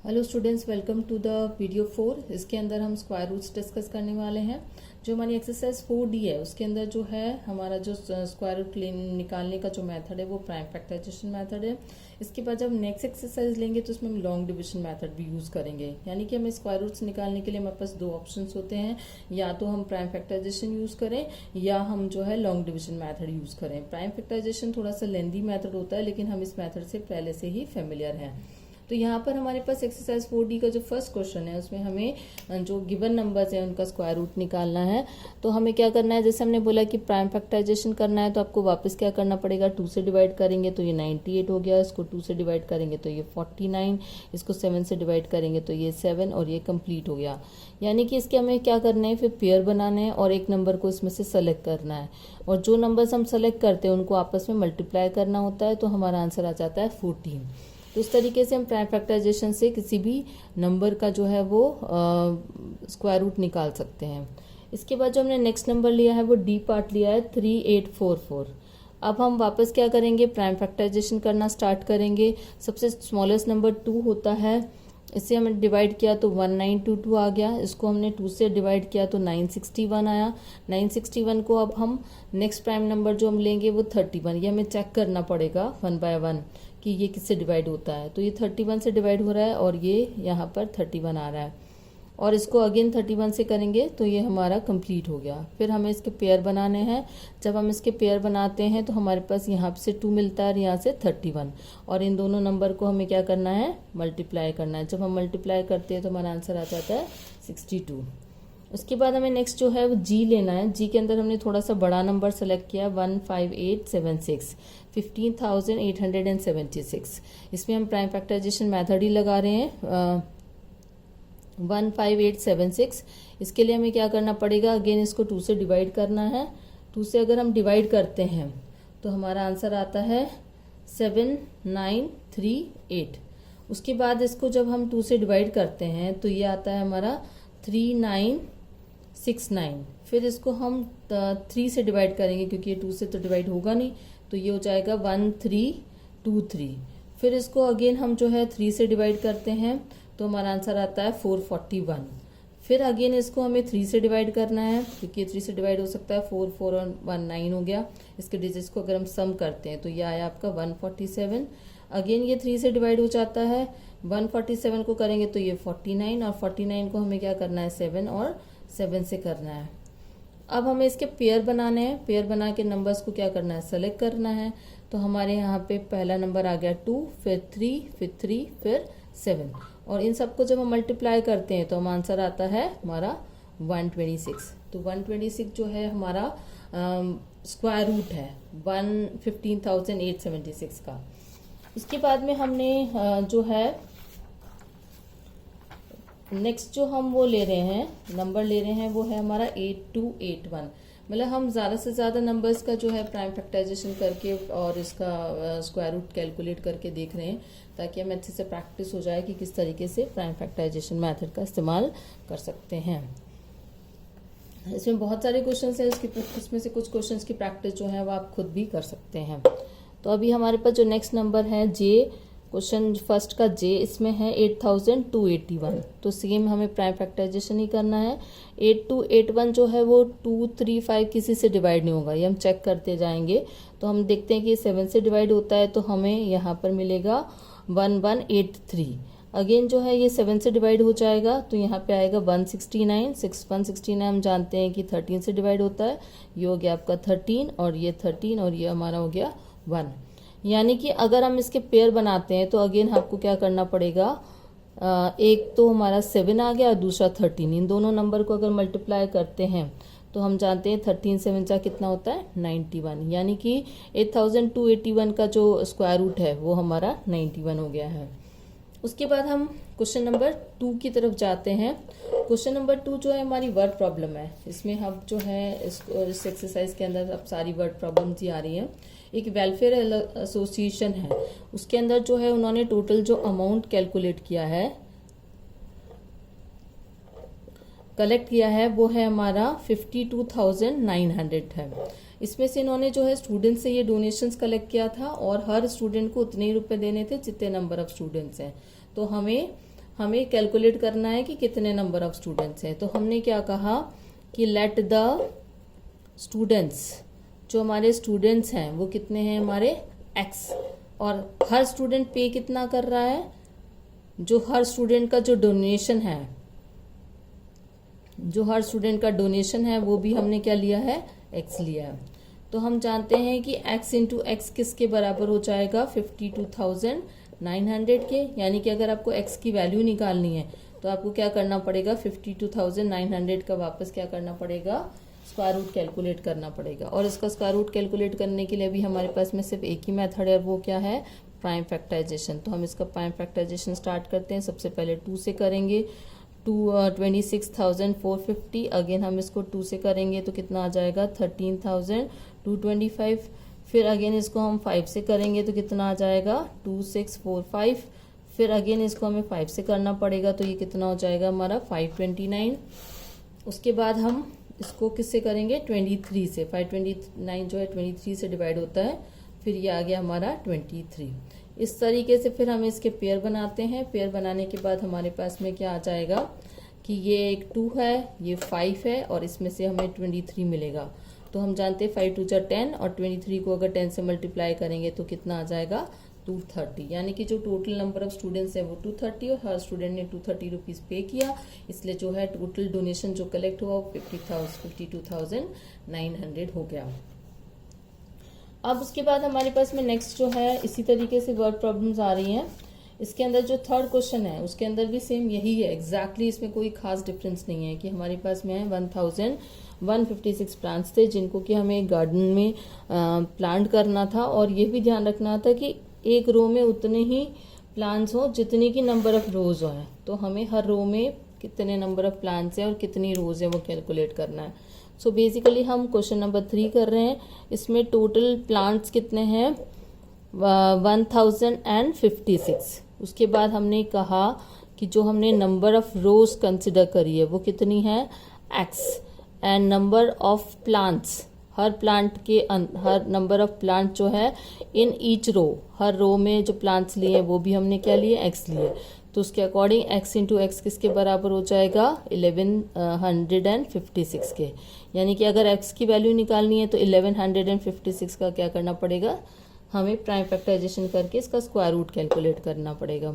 Hello students, welcome to the video 4। इसके अंदर हम स्क्वायर रूट्स डिस्कस करने वाले हैं। जो हमारी एक्सरसाइज 4D है उसके अंदर जो है हमारा जो स्क्वायर रूट निकालने का जो मेथड है वो प्राइम फैक्टराइजेशन मेथड है। इसके बाद जब नेक्स्ट एक्सरसाइज लेंगे तो उसमें हम लॉन्ग डिविजन मेथड भी यूज करेंगे। यानी कि हमें स्क्वायर रूट्स निकालने के लिए हमारे पास दो ऑप्शंस होते हैं, या तो हम प्राइम फैक्टराइजेशन यूज करें या हम जो है लॉन्ग डिविजन मेथड यूज करें। प्राइम फैक्टराइजेशन थोड़ा सा लेंदी मेथड होता है, लेकिन हम इस मेथड से पहले से ही फेमिलियर हैं। तो यहाँ पर हमारे पास एक्सरसाइज 4D का जो फर्स्ट क्वेश्चन है उसमें हमें जो गिवन नंबर्स हैं उनका स्क्वायर रूट निकालना है। तो हमें क्या करना है, जैसे हमने बोला कि प्राइम फैक्टराइजेशन करना है तो आपको वापस क्या करना पड़ेगा, 2 से डिवाइड करेंगे तो ये 98 हो गया, इसको 2 से डिवाइड करेंगे तो ये 49, इसको 7 से डिवाइड करेंगे तो ये 7 और ये कंप्लीट हो गया। यानी कि इसके हमें क्या करना है, फिर पेयर बनाना है और एक नंबर को इसमें से सेलेक्ट करना है और जो नंबर्स हम सेलेक्ट करते हैं उनको आपस में मल्टीप्लाई करना होता है, तो हमारा आंसर आ जाता है 14। तो इस तरीके से हम प्राइम फैक्टराइजेशन से किसी भी नंबर का जो है वो स्क्वायर रूट निकाल सकते हैं। इसके बाद जो हमने नेक्स्ट नंबर लिया है वो डी पार्ट लिया है 3844। अब हम वापस क्या करेंगे, प्राइम फैक्टराइजेशन करना स्टार्ट करेंगे। सबसे स्मॉलेस्ट नंबर 2 होता है, इससे हमने डिवाइड किया तो 1922 आ गया। इसको हमने 2 से डिवाइड किया तो 961 आया। 961 को अब हम नेक्स्ट प्राइम नंबर जो हम लेंगे वो 31। ये हमें चेक करना पड़ेगा 1 बाय 1 कि ये किससे डिवाइड होता है। तो ये 31 से डिवाइड हो रहा है और ये यहाँ पर 31 आ रहा है और इसको अगेन 31 से करेंगे तो ये हमारा कंप्लीट हो गया। फिर हमें इसके पेयर बनाने हैं। जब हम इसके पेयर बनाते हैं तो हमारे पास यहाँ से 2 मिलता है और यहाँ से 31, और इन दोनों नंबर को हमें क्या करना है, मल्टीप्लाई करना है। जब हम मल्टीप्लाई करते हैं तो हमारा आंसर आ जाता है 62। उसके बाद हमें नेक्स्ट जो है वो जी लेना है। जी के अंदर हमने थोड़ा सा बड़ा नंबर सेलेक्ट किया 15876, 15,876। इसमें हम प्राइम फैक्टराइजेशन मेथड ही लगा रहे हैं 15876। इसके लिए हमें क्या करना पड़ेगा, अगेन इसको 2 से डिवाइड करना है। 2 से अगर हम डिवाइड करते हैं तो हमारा आंसर आता है 7938। उसके बाद इसको जब हम 2 से डिवाइड करते हैं तो ये आता है हमारा 3969। फिर इसको हम 3 से डिवाइड करेंगे क्योंकि ये 2 से तो डिवाइड होगा नहीं, तो ये हो जाएगा 1323। फिर इसको अगेन हम जो है 3 से डिवाइड करते हैं तो हमारा आंसर आता है 441। फिर अगेन इसको हमें 3 से डिवाइड करना है क्योंकि 3 से डिवाइड हो सकता है, 4 4 और 1 9 हो गया। इसके डिजिट्स को अगर हम सम करते हैं तो ये आया आपका 147। अगेन ये 3 से डिवाइड हो जाता है, 147 को करेंगे तो ये 49, और 49 को हमें क्या करना है, 7 और 7 से करना है। अब हमें इसके पेयर बनाने हैं। पेयर बना के नंबर्स को क्या करना है, सेलेक्ट करना है। तो हमारे यहाँ पे पहला नंबर आ गया 2, फिर 3, फिर 3, फिर 7, और इन सबको जब हम मल्टीप्लाई करते हैं तो हम आंसर आता है हमारा 126। तो 126 जो है हमारा स्क्वायर रूट है 15,876 का। इसके बाद में हमने जो है नेक्स्ट जो हम वो ले रहे हैं, नंबर ले रहे हैं वो है हमारा 8281। मतलब हम ज़्यादा से ज़्यादा नंबर्स का जो है प्राइम फैक्टराइजेशन करके और इसका स्क्वायर रूट कैलकुलेट करके देख रहे हैं, ताकि हमें अच्छे से प्रैक्टिस हो जाए कि किस तरीके से प्राइम फैक्टराइजेशन मेथड का इस्तेमाल कर सकते हैं। इसमें बहुत सारे क्वेश्चंस हैं, इसमें से कुछ क्वेश्चंस की प्रैक्टिस जो है वो आप खुद भी कर सकते हैं। तो अभी हमारे पास जो नेक्स्ट नंबर है जे, क्वेश्चन फर्स्ट का जे, इसमें है 8281। तो सेम हमें प्राइम फैक्टराइजेशन ही करना है। 8281 जो है वो 2 3 5 किसी से डिवाइड नहीं होगा, ये हम चेक करते जाएंगे। तो हम देखते हैं कि 7 से डिवाइड होता है तो हमें यहाँ पर मिलेगा 1183। अगेन जो है ये 7 से डिवाइड हो जाएगा तो यहाँ पे आएगा 169। 169 हम जानते हैं कि 13 से डिवाइड होता है, ये हो गया आपका 13 और ये 13 और ये हमारा हो गया 1। यानी कि अगर हम इसके पेयर बनाते हैं तो अगेन आपको क्या करना पड़ेगा, एक तो हमारा 7 आ गया और दूसरा 13। इन दोनों नंबर को अगर मल्टीप्लाई करते हैं तो हम जानते हैं 13 7 जा कितना होता है, 91। यानी कि 8281 का जो स्क्वायर रूट है वो हमारा 91 हो गया है। उसके बाद हम क्वेश्चन नंबर 2 की तरफ जाते हैं। क्वेश्चन नंबर 2 जो है हमारी वर्ड प्रॉब्लम है। इसमें हम जो है इस एक्सरसाइज के अंदर अब सारी वर्ड प्रॉब्लम्स ही आ रही हैं। एक वेलफेयर एसोसिएशन है, उसके अंदर जो है उन्होंने टोटल जो अमाउंट कैलकुलेट किया है, कलेक्ट किया है, वो है हमारा 52,900 है। इसमें से इन्होंने जो है स्टूडेंट से ये डोनेशंस कलेक्ट किया था और हर स्टूडेंट को उतने ही रुपए देने थे जितने नंबर ऑफ स्टूडेंट्स हैं। तो हमें हमें कैलकुलेट करना है कि कितने नंबर ऑफ स्टूडेंट्स हैं। तो हमने क्या कहा कि लेट द स्टूडेंट्स, जो हमारे स्टूडेंट्स हैं वो कितने हैं हमारे x, और हर स्टूडेंट पे कितना कर रहा है, जो हर स्टूडेंट का जो डोनेशन है, जो हर स्टूडेंट का डोनेशन है वो भी हमने क्या लिया है, x लिया है। तो हम जानते हैं कि x इंटू एक्स किसके बराबर हो जाएगा, 52,900 के। यानी कि अगर आपको x की वैल्यू निकालनी है तो आपको क्या करना पड़ेगा, 52,900 का वापस क्या करना पड़ेगा, स्क्वायर रूट कैलकुलेट करना पड़ेगा। और इसका स्क्वायर रूट कैलकुलेट करने के लिए भी हमारे पास में सिर्फ एक ही मेथड है, वो क्या है, प्राइम फैक्टराइजेशन। तो हम इसका प्राइम फैक्टराइजेशन स्टार्ट करते हैं। सबसे पहले 2 से करेंगे, 26,450। अगेन हम इसको 2 से करेंगे तो कितना आ जाएगा, 13,225। फिर अगेन इसको हम 5 से करेंगे तो कितना आ जाएगा, 2645। फिर अगेन इसको हमें 5 से करना पड़ेगा तो ये कितना हो जाएगा हमारा 529। उसके बाद हम इसको किससे करेंगे, 23 से। 529 जो है 23 से डिवाइड होता है, फिर ये आ गया हमारा 23। इस तरीके से फिर हम इसके पेयर बनाते हैं। पेयर बनाने के बाद हमारे पास में क्या आ जाएगा कि ये एक 2 है, ये 5 है, और इसमें से हमें 23 मिलेगा। तो हम जानते हैं 5 2 जा 10, और 23 को अगर 10 से मल्टीप्लाई करेंगे तो कितना आ जाएगा, 230। यानी कि जो टोटल नंबर ऑफ स्टूडेंट्स है वो 230, और हर स्टूडेंट ने 230 रुपीज़ पे किया, इसलिए जो है टोटल डोनेशन जो कलेक्ट हुआ वो 52,900 हो गया। अब उसके बाद हमारे पास में नेक्स्ट जो है, इसी तरीके से वर्ड प्रॉब्लम्स आ रही हैं। इसके अंदर जो थर्ड क्वेश्चन है उसके अंदर भी सेम यही है एग्जैक्टली, इसमें कोई खास डिफरेंस नहीं है कि हमारे पास में है 1156 प्लांट्स थे जिनको कि हमें गार्डन में प्लांट करना था, और ये भी ध्यान रखना था कि एक रो में उतने ही प्लांट्स हो जितने की नंबर ऑफ रोज हो। तो हमें हर रो में कितने नंबर ऑफ प्लांट्स हैं और कितनी रोज हैं वो कैलकुलेट करना है। सो बेसिकली हम क्वेश्चन नंबर 3 कर रहे हैं। इसमें टोटल प्लांट्स कितने हैं, 1056। उसके बाद हमने कहा कि जो हमने नंबर ऑफ रोज कंसिडर करी है वो कितनी है, x, and number of plants, her plant के हर नंबर ऑफ प्लांट जो है इन ईच रो, हर रो में जो प्लांट्स लिए वो भी हमने क्या लिए, x लिए। तो उसके अकॉर्डिंग x इंटू एक्स किसके बराबर हो जाएगा, 1156 के। यानी कि अगर x की वैल्यू निकालनी है तो 1156 का क्या करना पड़ेगा, हमें प्राइम फैक्टराइजेशन करके इसका स्क्वायर रूट कैलकुलेट करना पड़ेगा।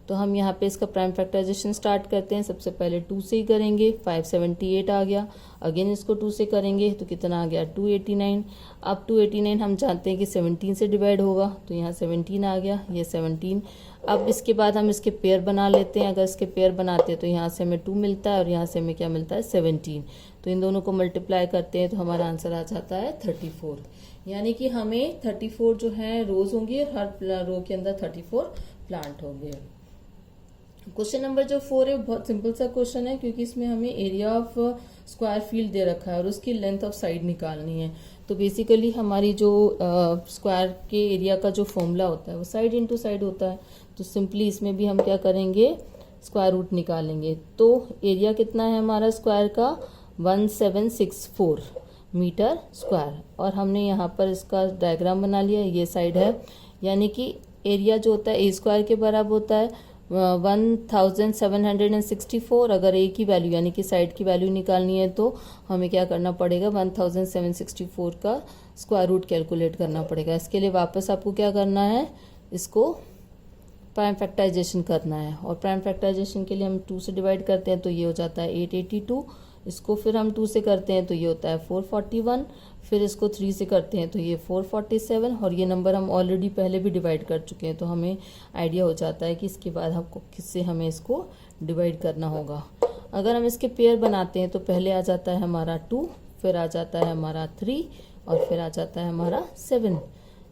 तो हम यहाँ पे इसका प्राइम फैक्टराइजेशन स्टार्ट करते हैं। सबसे पहले 2 से ही करेंगे, 578 आ गया। अगेन इसको 2 से करेंगे तो कितना आ गया, 289। अब 289 हम जानते हैं कि 17 से डिवाइड होगा, तो यहाँ 17 आ गया, ये 17। अब इसके बाद हम इसके पेयर बना लेते हैं। अगर इसके पेयर बनाते हैं तो यहाँ से हमें 2 मिलता है और यहाँ से हमें क्या मिलता है, 17। तो इन दोनों को मल्टीप्लाई करते हैं तो हमारा आंसर आ जाता है 34। यानी कि हमें 34 जो है रोज होंगी और हर रो के अंदर 34 प्लांट होंगे। क्वेश्चन नंबर जो 4 है बहुत सिंपल सा क्वेश्चन है, क्योंकि इसमें हमें एरिया ऑफ स्क्वायर फील्ड दे रखा है और उसकी लेंथ ऑफ साइड निकालनी है। तो बेसिकली हमारी जो स्क्वायर के एरिया का जो फॉर्मूला होता है वो साइड इनटू साइड होता है। तो सिंपली इसमें भी हम क्या करेंगे, स्क्वायर रूट निकालेंगे। तो एरिया कितना है हमारा स्क्वायर का, 1764 मीटर स्क्वायर। और हमने यहाँ पर इसका डायग्राम बना लिया, ये साइड है। यानी कि एरिया जो होता है ए स्क्वायर के बराबर होता है 1764। अगर ए की वैल्यू यानी कि साइड की वैल्यू निकालनी है तो हमें क्या करना पड़ेगा, 1764 का स्क्वायर रूट कैलकुलेट करना पड़ेगा। इसके लिए वापस आपको क्या करना है, इसको प्राइम फैक्टराइजेशन करना है। और प्राइम फैक्टराइजेशन के लिए हम 2 से डिवाइड करते हैं तो ये हो जाता है 882। इसको फिर हम 2 से करते हैं तो ये होता है 441। फिर इसको 3 से करते हैं तो ये 447। और ये नंबर हम ऑलरेडी पहले भी डिवाइड कर चुके हैं, तो हमें आइडिया हो जाता है कि इसके बाद हमको किससे हमें इसको डिवाइड करना होगा। अगर हम इसके पेयर बनाते हैं तो पहले आ जाता है हमारा 2, फिर आ जाता है हमारा 3 और फिर आ जाता है हमारा 7।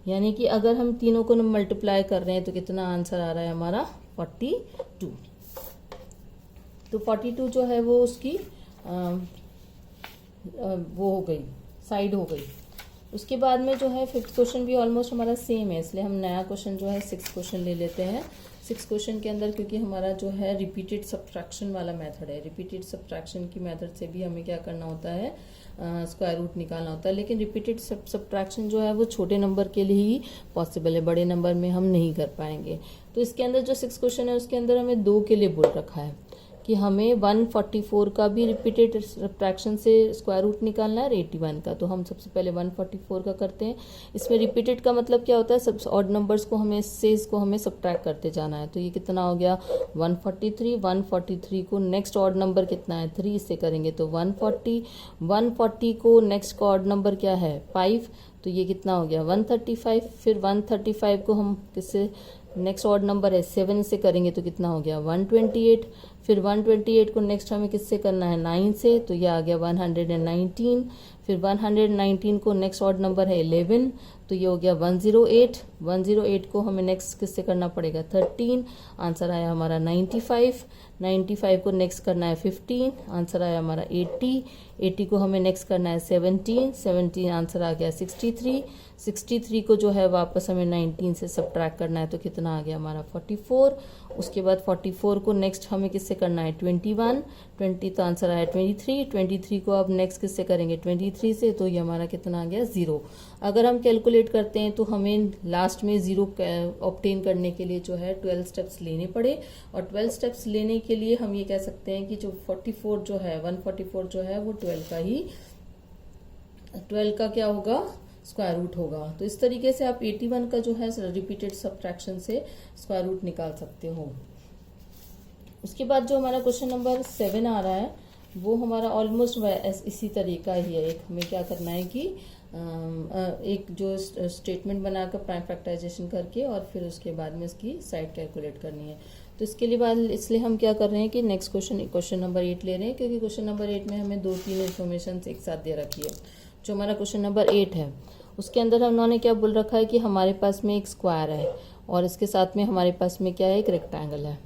यानी कि अगर हम तीनों को मल्टीप्लाई कर रहे हैं तो कितना आंसर आ रहा है हमारा, 42। तो 42 जो है वो उसकी वो हो गई, साइड हो गई। उसके बाद में जो है 5th क्वेश्चन भी ऑलमोस्ट हमारा सेम है, इसलिए हम नया क्वेश्चन जो है 6th क्वेश्चन ले लेते हैं। 6 क्वेश्चन के अंदर क्योंकि हमारा जो है रिपीटेड सब्ट्रैक्शन वाला मेथड है, रिपीटेड सब्ट्रैक्शन की मेथड से भी हमें क्या करना होता है, स्क्वायर रूट निकालना होता है। लेकिन रिपीटेड सब्ट्रैक्शन जो है वो छोटे नंबर के लिए ही पॉसिबल है, बड़े नंबर में हम नहीं कर पाएंगे। तो इसके अंदर जो 6 क्वेश्चन है उसके अंदर हमें 2 के लिए बोल रखा है कि हमें 144 का भी रिपीटेड सब्ट्रैक्शन से स्क्वायर रूट निकालना है और 81 का। तो हम सबसे पहले 144 का करते हैं। इसमें रिपीटेड का मतलब क्या होता है, सब ऑड नंबर्स को हमें इससे इसको हमें सब्ट्रैक्ट करते जाना है। तो ये कितना हो गया 143, 143 को नेक्स्ट ऑड नंबर कितना है 3, इससे करेंगे तो 140, 140 को नेक्स्ट का ऑड नंबर क्या है 5, तो ये कितना हो गया 135। फिर 135 को हम किससे नेक्स्ट ऑड नंबर है 7 से करेंगे तो कितना हो गया 128। फिर 128 को नेक्स्ट हमें किससे करना है 9 से, तो ये आ गया 119। फिर 119 को नेक्स्ट ऑड नंबर है 11, तो ये हो गया 108। 108 को हमें नेक्स्ट किससे करना पड़ेगा 13, आंसर आया हमारा 95। 95 को नेक्स्ट करना है 15, आंसर आया हमारा 80। 80 को हमें नेक्स्ट करना है 17, 17 आंसर आ गया 63। 63 को जो है वापस हमें 19 से सब्ट्रैक्ट करना है तो कितना आ गया हमारा 44। उसके बाद 44 को नेक्स्ट हमें किससे करना है 21, 20 तो आंसर आया 23। 23 को अब नेक्स्ट किससे करेंगे 23 से, तो ये हमारा कितना आ गया 0। अगर हम कैलकुलेट करते हैं तो हमें लास्ट में 0 ऑब्टेन करने के लिए जो है 12 स्टेप्स लेने पड़े, और 12 स्टेप्स लेने के लिए हम ये कह सकते हैं कि जो 44 जो है 144 जो है वो 12 का क्या होगा स्क्वायर रूट होगा। तो इस तरीके से आप 81 का जो है रिपीटेड सब्ट्रैक्शन से स्क्वायर रूट निकाल सकते हो। उसके बाद जो हमारा क्वेश्चन नंबर 7 आ रहा है वो हमारा ऑलमोस्ट इसी तरीका ही है। एक हमें क्या करना है कि एक जो स्टेटमेंट बनाकर प्राइम फैक्टराइजेशन करके और फिर उसके बाद में इसकी साइड कैलकुलेट करनी है। तो इसके लिए बाद इसलिए हम क्या कर रहे हैं कि नेक्स्ट क्वेश्चन नंबर 8 ले रहे हैं, क्योंकि क्वेश्चन नंबर 8 में हमें 2-3 इन्फॉर्मेशन एक साथ दे रखी है। जो हमारा क्वेश्चन नंबर 8 है उसके अंदर उन्होंने क्या बोल रखा है कि हमारे पास में एक स्क्वायर है और इसके साथ में हमारे पास में क्या है एक रेक्टेंगल है,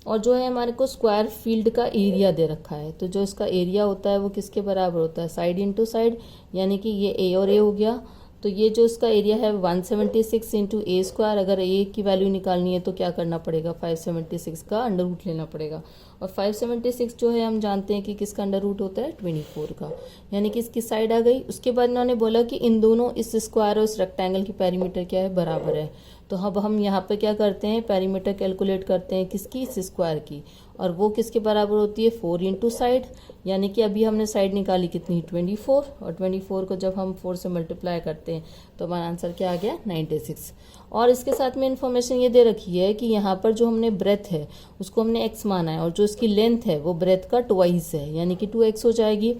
और जो है हमारे को स्क्वायर फील्ड का एरिया दे रखा है। तो जो इसका एरिया होता है वो किसके बराबर होता है साइड इंटू साइड, यानी कि ये ए और ए हो गया। तो ये जो इसका एरिया है 176 इंटू ए स्क्वायर। अगर ए की वैल्यू निकालनी है तो क्या करना पड़ेगा 576 का अंडर रूट लेना पड़ेगा, और 576 जो है हम जानते हैं कि किसका अंडर रूट होता है 24 का, यानी कि इसकी साइड आ गई। उसके बाद इन्होंने बोला कि इन दोनों इस स्क्वायर और इस रेक्टेंगल की पेरीमीटर क्या है बराबर है। तो अब हम यहाँ पे क्या करते हैं पेरीमीटर कैलकुलेट करते हैं किसकी इस स्क्वायर की, और वो किसके बराबर होती है 4 इंटू साइड, यानी कि अभी हमने साइड निकाली कितनी 24, और 24 को जब हम 4 से मल्टीप्लाई करते हैं तो हमारा आंसर क्या आ गया 96। और इसके साथ में इन्फॉर्मेशन ये दे रखी है कि यहाँ पर जो हमने ब्रेथ है उसको हमने x माना है, और जो इसकी लेंथ है वो ब्रेथ का ट्वाइस है, यानी कि 2x हो जाएगी।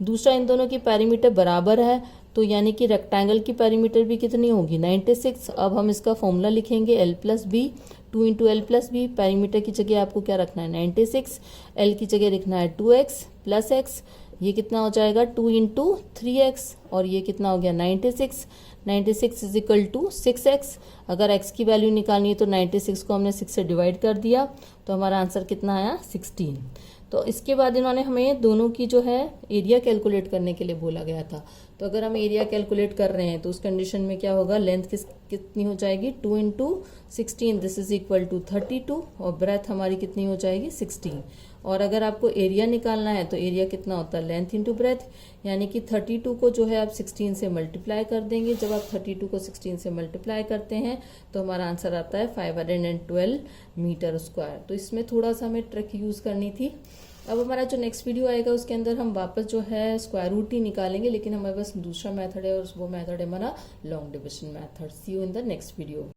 दूसरा इन दोनों की पेरीमीटर बराबर है, तो यानी कि रेक्टेंगल की पेरीमीटर भी कितनी होगी 96। अब हम इसका फॉर्मूला लिखेंगे l plus b, 2 into l plus b. Perimeter की जगह आपको क्या रखना है 96, एल की जगह लिखना है 2x प्लस x। ये कितना हो जाएगा 2 इंटू 3x, और ये कितना हो गया 96। 96 इज इक्वल टू 6x। अगर x की वैल्यू निकालनी है तो 96 को हमने 6 से डिवाइड कर दिया, तो हमारा आंसर कितना आया 16। तो इसके बाद इन्होंने हमें दोनों की जो है एरिया कैलकुलेट करने के लिए बोला गया था। तो अगर हम एरिया कैलकुलेट कर रहे हैं तो उस कंडीशन में क्या होगा लेंथ कितनी हो जाएगी 2 into 16, this is equal to 32, और ब्रेथ हमारी कितनी हो जाएगी 16। और अगर आपको एरिया निकालना है तो एरिया कितना होता है लेंथ इंटू ब्रेथ, यानी कि 32 को जो है आप 16 से मल्टीप्लाई कर देंगे। जब आप 32 को 16 से मल्टीप्लाई करते हैं तो हमारा आंसर आता है 512 मीटर स्क्वायर। तो इसमें थोड़ा सा हमें ट्रिक यूज़ करनी थी। अब हमारा जो नेक्स्ट वीडियो आएगा उसके अंदर हम वापस जो है स्क्वायर रूट ही निकालेंगे, लेकिन हमारे पास दूसरा मेथड है और वो मेथड है हमारा long division method. See you in the next video.